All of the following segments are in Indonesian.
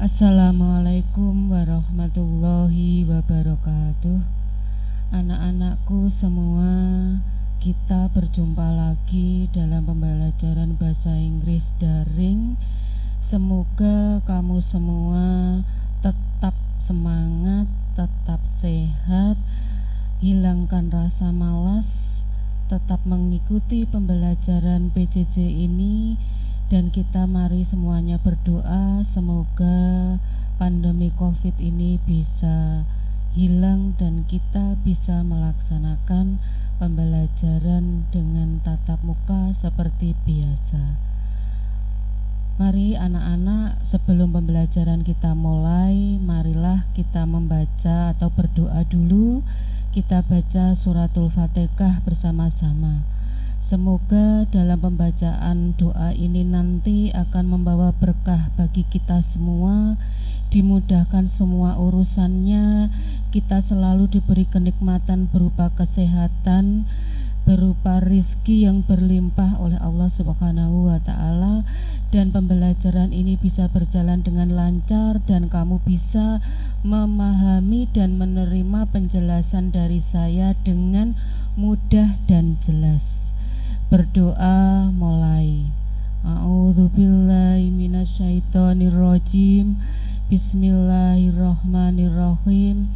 Assalamualaikum warahmatullahi wabarakatuh. Anak-anakku semua, kita berjumpa lagi dalam pembelajaran bahasa Inggris daring. Semoga kamu semua tetap semangat, tetap sehat, hilangkan rasa malas, tetap mengikuti pembelajaran PJJ ini. Dan kita mari semuanya berdoa semoga pandemi COVID ini bisa hilang dan kita bisa melaksanakan pembelajaran dengan tatap muka seperti biasa. Mari anak-anak, sebelum pembelajaran kita mulai, marilah kita membaca atau berdoa dulu. Kita baca suratul Fatihah bersama-sama. Semoga dalam pembacaan doa ini nanti akan membawa berkah bagi kita semua, dimudahkan semua urusannya, kita selalu diberi kenikmatan berupa kesehatan, berupa rizki yang berlimpah oleh Allah Subhanahu wa Ta'ala, dan pembelajaran ini bisa berjalan dengan lancar dan kamu bisa memahami dan menerima penjelasan dari saya dengan mudah dan jelas. Berdoa mulai. A'udzubillahi minasyaitonirrajim. Bismillahirrahmanirrahim.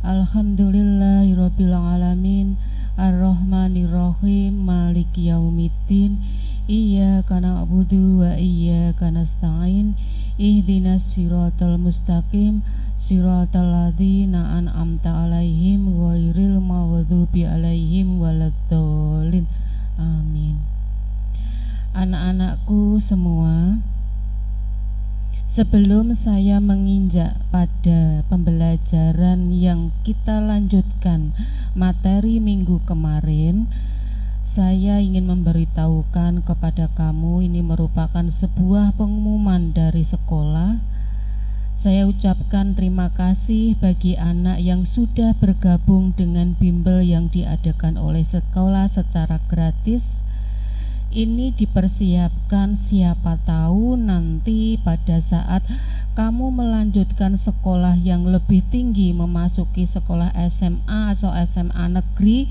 Alhamdulillahirabbil alamin. Arrahmanirrahim. Maliki yaumiddin. Iyyaka na'budu wa iyyaka nasta'in. Ihdinas siratal mustaqim. Siratal ladzina an'amta 'alaihim ghairil maghdubi 'alaihim waladdallin. Amin. Anak-anakku semua, sebelum saya menginjak pada pembelajaran yang kita lanjutkan materi minggu kemarin, saya ingin memberitahukan kepada kamu, ini merupakan sebuah pengumuman dari sekolah. Saya ucapkan terima kasih bagi anak yang sudah bergabung dengan bimbel yang diadakan oleh sekolah secara gratis. Ini dipersiapkan siapa tahu nanti pada saat kamu melanjutkan sekolah yang lebih tinggi, memasuki sekolah SMA atau SMA negeri,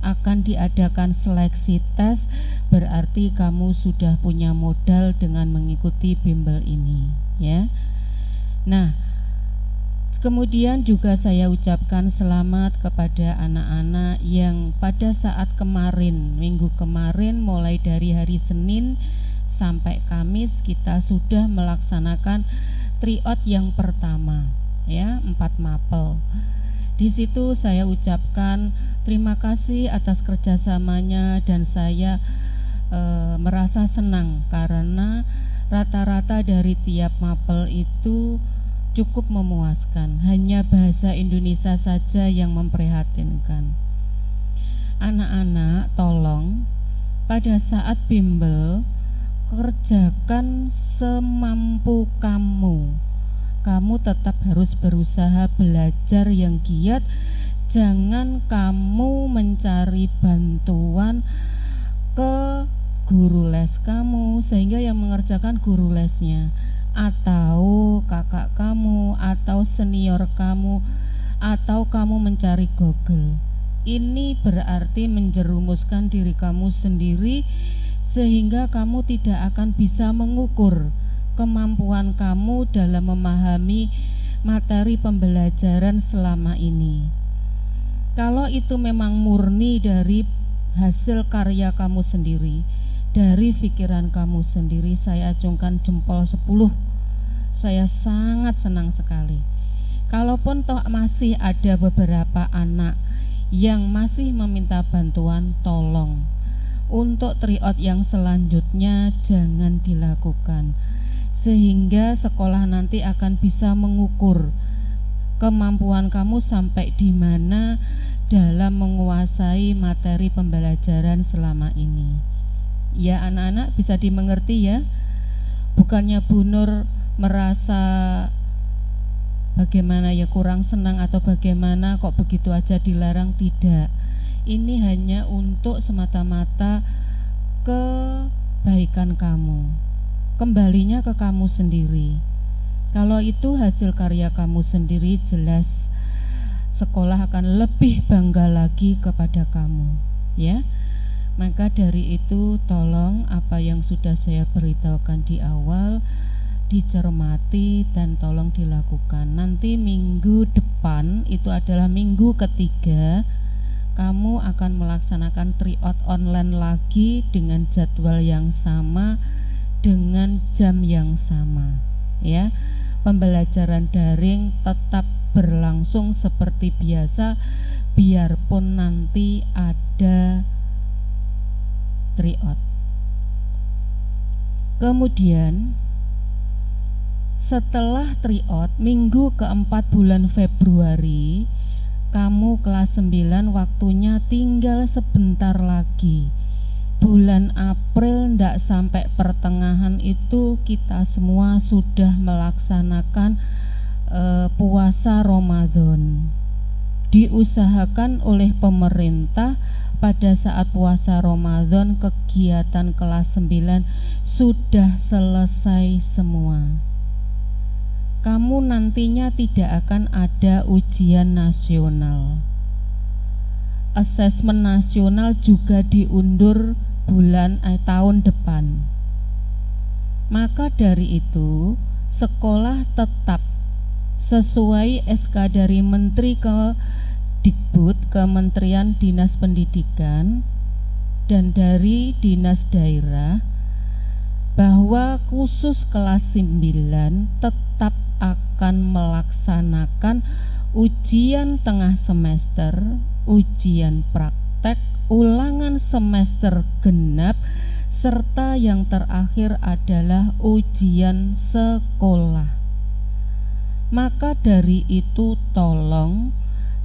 akan diadakan seleksi tes, berarti kamu sudah punya modal dengan mengikuti bimbel ini, ya. Nah, kemudian juga saya ucapkan selamat kepada anak-anak yang pada saat kemarin, minggu kemarin, mulai dari hari Senin sampai Kamis kita sudah melaksanakan tryout yang pertama, ya, 4 mapel. Di situ saya ucapkan terima kasih atas kerjasamanya dan saya merasa senang karena rata-rata dari tiap mapel itu cukup memuaskan, hanya bahasa Indonesia saja yang memprihatinkan. Anak-anak, tolong pada saat bimbel kerjakan semampu kamu. Kamu tetap harus berusaha belajar yang giat. Jangan kamu mencari bantuan ke guru les kamu sehingga yang mengerjakan guru lesnya atau kakak kamu atau senior kamu atau kamu mencari Google. Ini berarti menjerumuskan diri kamu sendiri sehingga kamu tidak akan bisa mengukur kemampuan kamu dalam memahami materi pembelajaran selama ini. Kalau itu memang murni dari hasil karya kamu sendiri, dari pikiran kamu sendiri, saya acungkan jempol 10. Saya sangat senang sekali. Kalaupun toh masih ada beberapa anak yang masih meminta bantuan, tolong untuk tryout yang selanjutnya jangan dilakukan, sehingga sekolah nanti akan bisa mengukur kemampuan kamu sampai di mana dalam menguasai materi pembelajaran selama ini. Ya anak-anak, bisa dimengerti ya? Bukannya Bu Nur merasa bagaimana ya, kurang senang atau bagaimana kok begitu aja dilarang, tidak. Ini hanya untuk semata-mata kebaikan kamu, kembalinya ke kamu sendiri. Kalau itu hasil karya kamu sendiri, jelas sekolah akan lebih bangga lagi kepada kamu, ya. Maka dari itu tolong apa yang sudah saya beritahukan di awal dicermati dan tolong dilakukan. Nanti minggu depan, itu adalah minggu ketiga, kamu akan melaksanakan tryout online lagi dengan jadwal yang sama, dengan jam yang sama, ya. Pembelajaran daring tetap berlangsung seperti biasa, biarpun nanti ada tryout. Kemudian setelah tryout minggu keempat bulan Februari, kamu kelas 9 waktunya tinggal sebentar lagi. Bulan April ndak sampai pertengahan itu kita semua sudah melaksanakan puasa Ramadan. Diusahakan oleh pemerintah pada saat puasa Ramadan kegiatan kelas 9 sudah selesai semua. Kamu nantinya tidak akan ada ujian nasional. Asesmen nasional juga diundur tahun depan. Maka dari itu, sekolah tetap sesuai SK dari Menteri Kemdikbud, Kementerian Dinas Pendidikan, dan dari Dinas Daerah, bahwa khusus kelas 9 tetap akan melaksanakan ujian tengah semester, ujian praktek, ulangan semester genap, serta yang terakhir adalah ujian sekolah. Maka dari itu tolong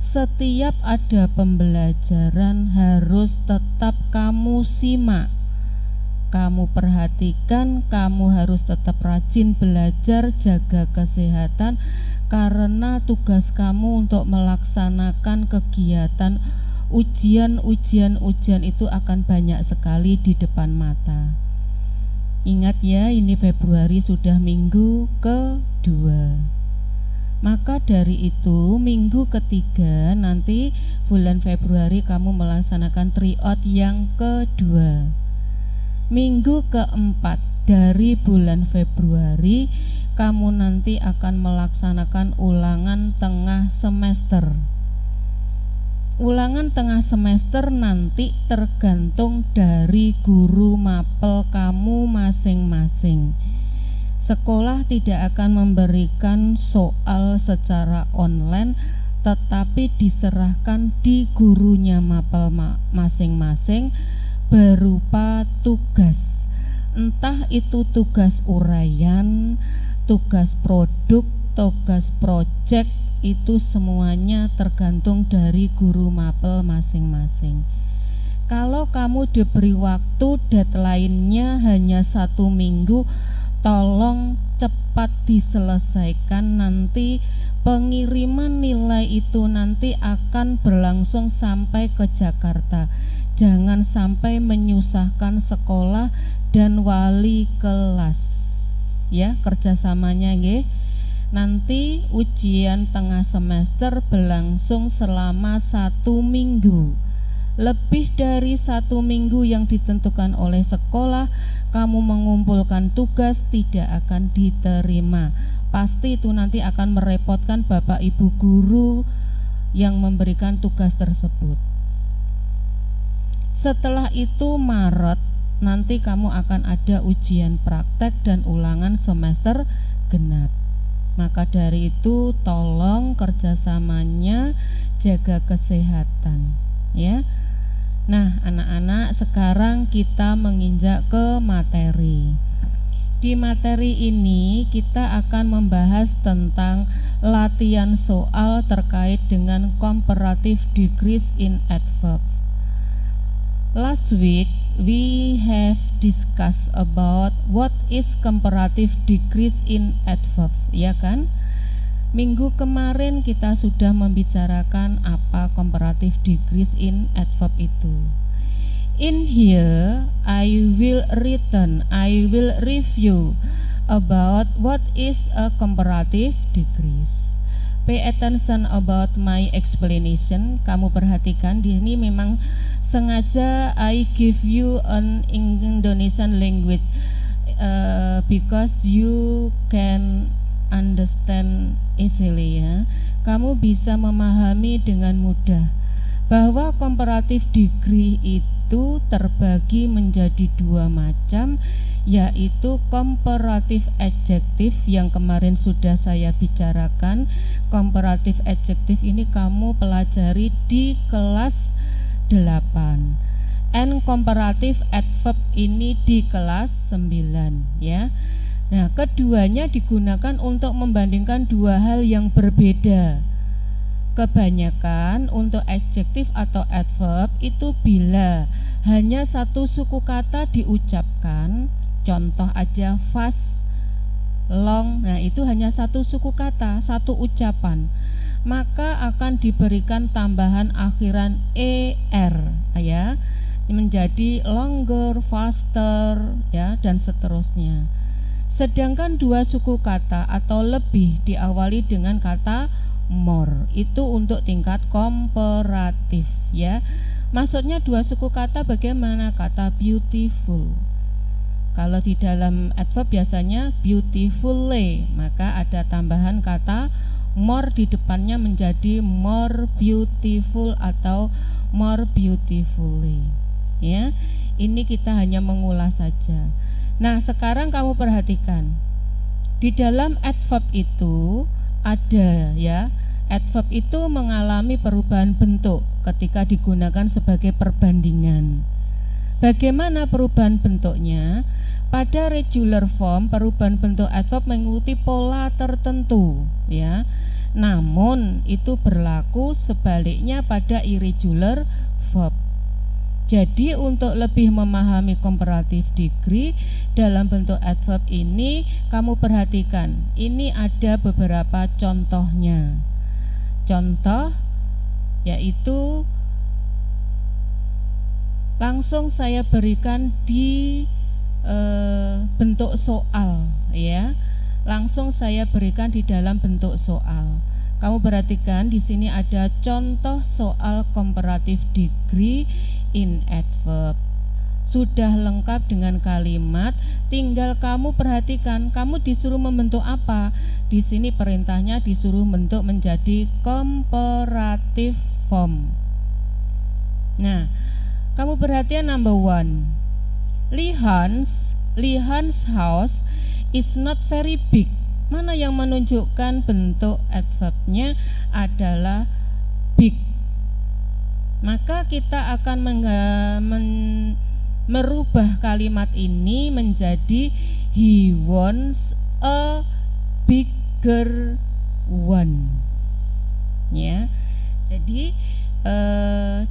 setiap ada pembelajaran harus tetap kamu simak, kamu perhatikan, kamu harus tetap rajin belajar, jaga kesehatan, karena tugas kamu untuk melaksanakan kegiatan ujian itu akan banyak sekali di depan mata. Ingat ya, ini Februari sudah minggu kedua. Maka dari itu minggu ketiga nanti bulan Februari kamu melaksanakan tryout yang kedua. Minggu keempat dari bulan Februari kamu nanti akan melaksanakan ulangan tengah semester. Ulangan tengah semester nanti tergantung dari guru mapel kamu masing-masing. Sekolah tidak akan memberikan soal secara online, tetapi diserahkan di gurunya mapel masing-masing berupa tugas. Entah itu tugas uraian, tugas produk, tugas project, itu semuanya tergantung dari guru mapel masing-masing. Kalau kamu diberi waktu deadline-nya hanya 1 minggu, tolong cepat diselesaikan. Nanti pengiriman nilai itu nanti akan berlangsung sampai ke Jakarta. Jangan sampai menyusahkan sekolah dan wali kelas, ya, kerjasamanya nggih. Nanti ujian tengah semester berlangsung selama 1 minggu. Lebih dari 1 minggu yang ditentukan oleh sekolah, kamu mengumpulkan tugas tidak akan diterima. Pasti itu nanti akan merepotkan Bapak Ibu guru yang memberikan tugas tersebut. Setelah itu Maret nanti kamu akan ada ujian praktek dan ulangan semester genap. Maka dari itu tolong kerjasamanya, jaga kesehatan, ya. Nah, anak-anak, sekarang kita menginjak ke materi. Di materi ini kita akan membahas tentang latihan soal terkait dengan comparative degrees in adverb. Last week we have discussed about what is comparative degrees in adverb, ya kan? Minggu kemarin kita sudah membicarakan apa comparative degrees in adverb itu. In here I will review about what is a comparative degrees. Pay attention about my explanation. Kamu perhatikan di sini memang sengaja I give you an Indonesian language because you can understand easily ya. Kamu bisa memahami dengan mudah bahwa comparative degree itu terbagi menjadi dua macam, yaitu comparative adjective yang kemarin sudah saya bicarakan. Comparative adjective ini kamu pelajari di kelas 8, and comparative adverb ini di kelas 9 ya. Nah, keduanya digunakan untuk membandingkan dua hal yang berbeda. Kebanyakan untuk adjektif atau adverb itu bila hanya satu suku kata diucapkan, contoh aja fast, long, nah itu hanya satu suku kata, satu ucapan, maka akan diberikan tambahan akhiran er ya, menjadi longer, faster ya, dan seterusnya. Sedangkan dua suku kata atau lebih diawali dengan kata more, itu untuk tingkat komparatif ya. Maksudnya dua suku kata bagaimana? Kata beautiful, kalau di dalam adverb biasanya beautifully, maka ada tambahan kata more di depannya menjadi more beautiful atau more beautifully ya. Ini kita hanya mengulas saja. Nah, sekarang kamu perhatikan di dalam adverb itu ada ya, adverb itu mengalami perubahan bentuk ketika digunakan sebagai perbandingan. Bagaimana perubahan bentuknya? Pada regular form perubahan bentuk adverb mengikuti pola tertentu ya. Namun itu berlaku sebaliknya pada irregular verb. Jadi untuk lebih memahami comparative degree dalam bentuk adverb ini, kamu perhatikan, ini ada beberapa contohnya. Contoh yaitu langsung saya berikan di bentuk soal ya. Langsung saya berikan di dalam bentuk soal. Kamu perhatikan di sini ada contoh soal comparative degree in adverb. Sudah lengkap dengan kalimat, tinggal kamu perhatikan, kamu disuruh membentuk apa? Di sini perintahnya disuruh bentuk menjadi comparative form. Nah, kamu perhatian number 1. Lihan's house is not very big. Mana yang menunjukkan bentuk adverbnya adalah big. Maka kita akan merubah kalimat ini menjadi he wants a bigger one. Ya. Jadi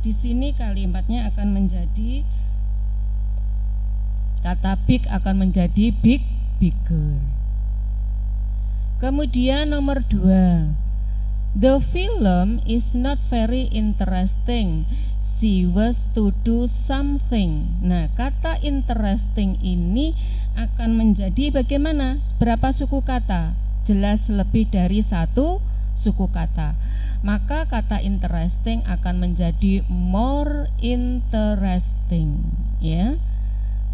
di sini kalimatnya akan menjadi kata big akan menjadi bigger. Kemudian nomor 2, the film is not very interesting. She was to do something. Nah, kata interesting ini akan menjadi bagaimana? Berapa suku kata? Jelas lebih dari satu suku kata. Maka kata interesting akan menjadi more interesting. Ya,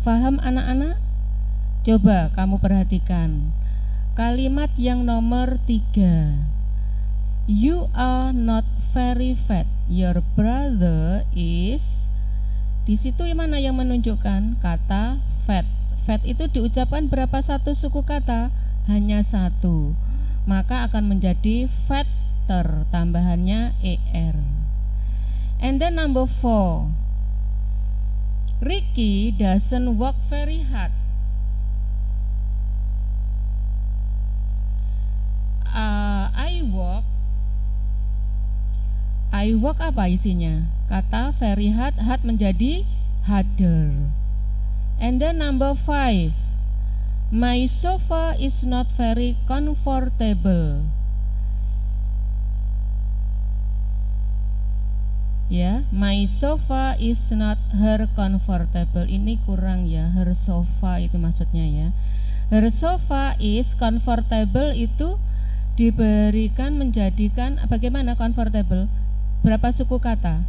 paham anak-anak? Coba kamu perhatikan kalimat yang nomor 3. You are not very fat. Your brother is. Di situ mana yang menunjukkan kata fat? Fat itu diucapkan berapa satu suku kata? Hanya satu. Maka akan menjadi fatter, tambahannya er. And then number 4. Ricky doesn't work very hard. I work apa isinya? Kata very hard, hard menjadi harder. And then number 5. My sofa is not very comfortable. Ya, my sofa is not her comfortable. Ini kurang ya, her sofa itu maksudnya ya. Her sofa is comfortable itu diberikan menjadikan bagaimana comfortable? Berapa suku kata?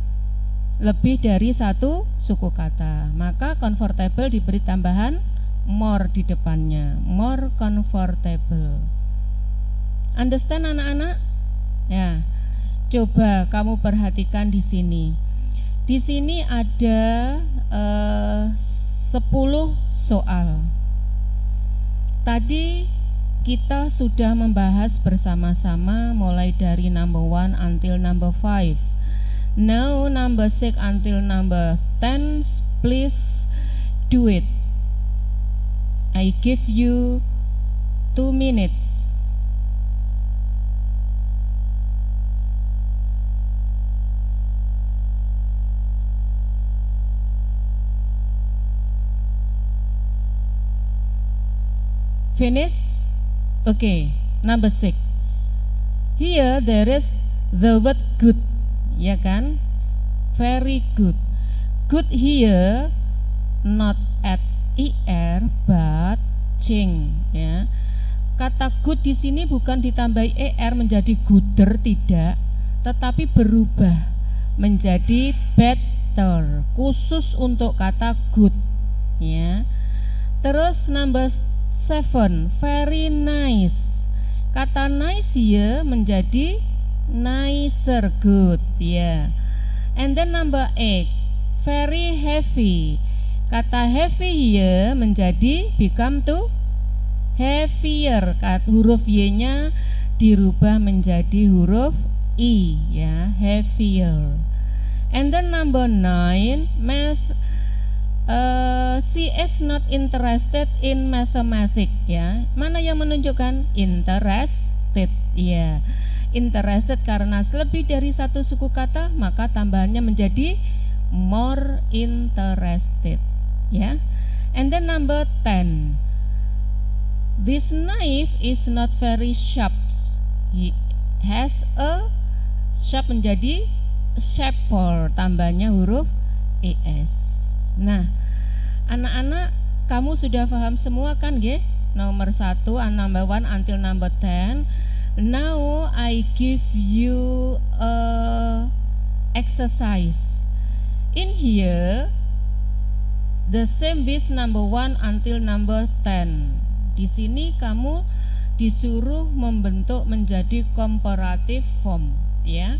Lebih dari satu suku kata. Maka comfortable diberi tambahan more di depannya. More comfortable. Understand anak-anak? Ya. Coba kamu perhatikan di sini. Di sini ada 10 soal. Tadi kita sudah membahas bersama-sama mulai dari number 1 until number 5. Now number 6 until number 10, please do it. I give you 2 minutes. Finish? Okay, number 6. Here there is the word good, ya kan? Very good. Good here not at er but change, ya. Kata good di sini bukan ditambahi er menjadi gooder, tidak, tetapi berubah menjadi better, khusus untuk kata good, ya. Terus number 7, very nice. Kata nice here menjadi nicer, good, ya. And then number 8, very heavy. Kata heavy here menjadi become to heavier. Huruf Y-nya dirubah menjadi huruf I, ya, heavier. And then number 9, math. She is not interested in mathematics, ya. Mana yang menunjukkan interested, ya. Interested karena lebih dari satu suku kata, maka tambahannya menjadi more interested, ya. And then number 10, this knife is not very sharp. He has a sharp menjadi sharper, tambahnya huruf es. Nah, anak-anak, kamu sudah paham semua kan, nggih? Nomor 1 number 1 until number 10. Now I give you a exercise. In here the same with number 1 until number 10. Di sini kamu disuruh membentuk menjadi comparative form, ya.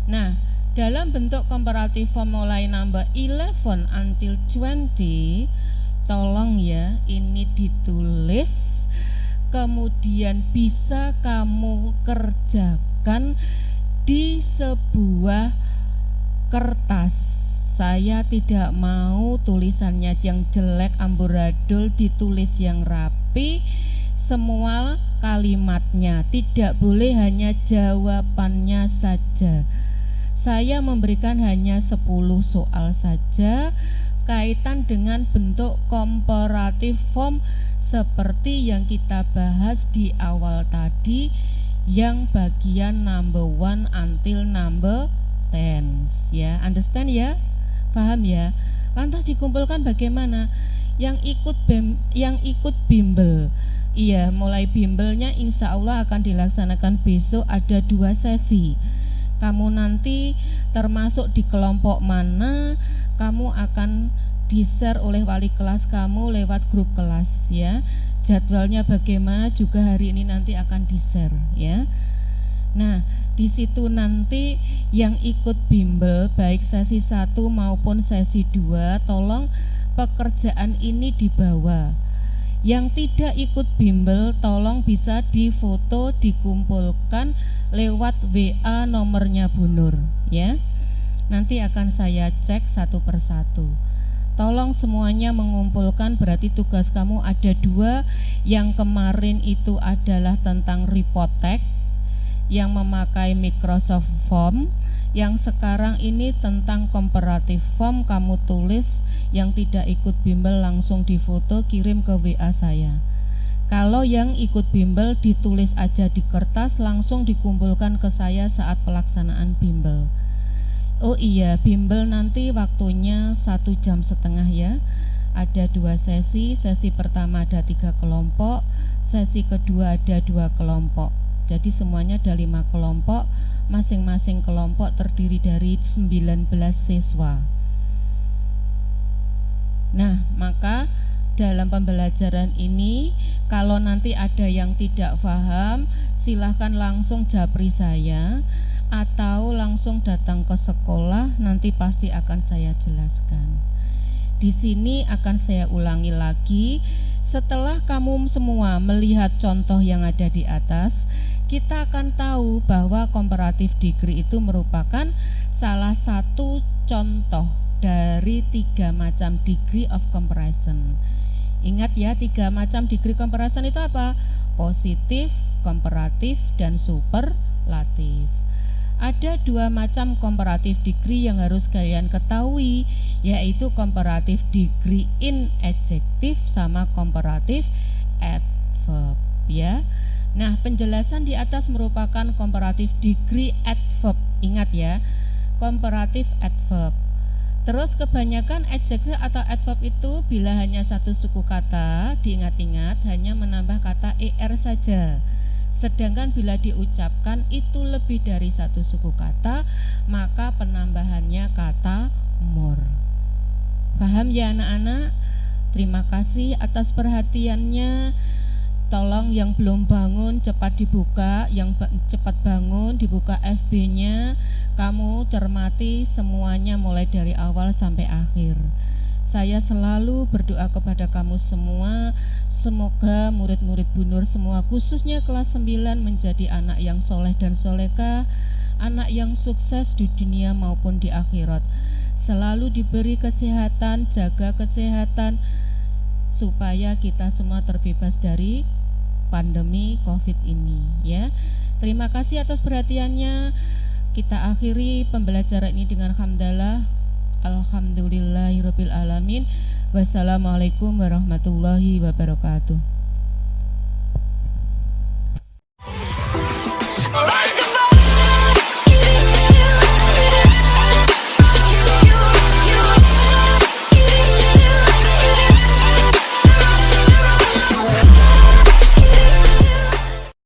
Nah, dalam bentuk comparative form mulai number 11 until 20, tolong ya ini ditulis, kemudian bisa kamu kerjakan di sebuah kertas. Saya tidak mau tulisannya yang jelek amburadul, ditulis yang rapi, semua kalimatnya, tidak boleh hanya jawabannya saja. Saya memberikan hanya 10 soal saja kaitan dengan bentuk comparative form seperti yang kita bahas di awal tadi, yang bagian number 1 until number 10, ya. Understand ya? Paham ya? Lantas dikumpulkan bagaimana? Yang ikut bimbel. Iya, mulai bimbelnya insya Allah akan dilaksanakan besok, ada 2 sesi. Kamu nanti termasuk di kelompok mana, kamu akan di-share oleh wali kelas kamu lewat grup kelas, ya. Jadwalnya bagaimana juga hari ini nanti akan di-share, ya. Nah, di situ nanti yang ikut bimbel baik sesi 1 maupun sesi 2, tolong pekerjaan ini dibawa. Yang tidak ikut bimbel tolong bisa difoto, dikumpulkan lewat WA nomornya Bu Nur, ya. Nanti akan saya cek satu persatu. Tolong semuanya mengumpulkan, berarti tugas kamu ada 2. Yang kemarin itu adalah tentang Reportek yang memakai Microsoft Form. Yang sekarang ini tentang comparative form, kamu tulis. Yang tidak ikut bimbel langsung difoto, kirim ke WA saya. Kalau yang ikut bimbel ditulis aja di kertas, langsung dikumpulkan ke saya saat pelaksanaan bimbel. Oh iya, bimbel nanti waktunya 1,5 jam ya. Ada 2 sesi. Sesi pertama ada 3 kelompok, sesi kedua ada 2 kelompok. Jadi semuanya ada 5 kelompok. Masing-masing kelompok terdiri dari 19 siswa. Nah, maka dalam pembelajaran ini, kalau nanti ada yang tidak paham, silahkan langsung japri saya atau langsung datang ke sekolah, nanti pasti akan saya jelaskan. Di sini akan saya ulangi lagi. Setelah kamu semua melihat contoh yang ada di atas, kita akan tahu bahwa comparative degree itu merupakan salah satu contoh dari 3 macam degree of comparison. Ingat ya, 3 macam degree comparison itu apa? Positif, komparatif, dan superlatif. Ada 2 macam comparative degree yang harus kalian ketahui, yaitu comparative degree in adjective sama comparative adverb ya. Nah, penjelasan di atas merupakan comparative degree adverb. Ingat ya, comparative adverb. Terus kebanyakan adjektif atau adverb itu bila hanya satu suku kata, diingat-ingat hanya menambah kata er saja. Sedangkan bila diucapkan itu lebih dari satu suku kata, maka penambahannya kata more. Paham ya anak-anak? Terima kasih atas perhatiannya. Tolong yang belum bangun cepat dibuka, yang cepat bangun dibuka FB-nya. Kamu cermati semuanya mulai dari awal sampai akhir. Saya selalu berdoa kepada kamu semua, semoga murid-murid Bu Nur semua khususnya kelas 9 menjadi anak yang soleh dan solehah, anak yang sukses di dunia maupun di akhirat. Selalu diberi kesehatan, jaga kesehatan supaya kita semua terbebas dari pandemi COVID ini ya. Terima kasih atas perhatiannya. Kita akhiri pembelajaran ini dengan hamdalah. Alhamdulillahirabbil alamin. Wassalamualaikum warahmatullahi wabarakatuh.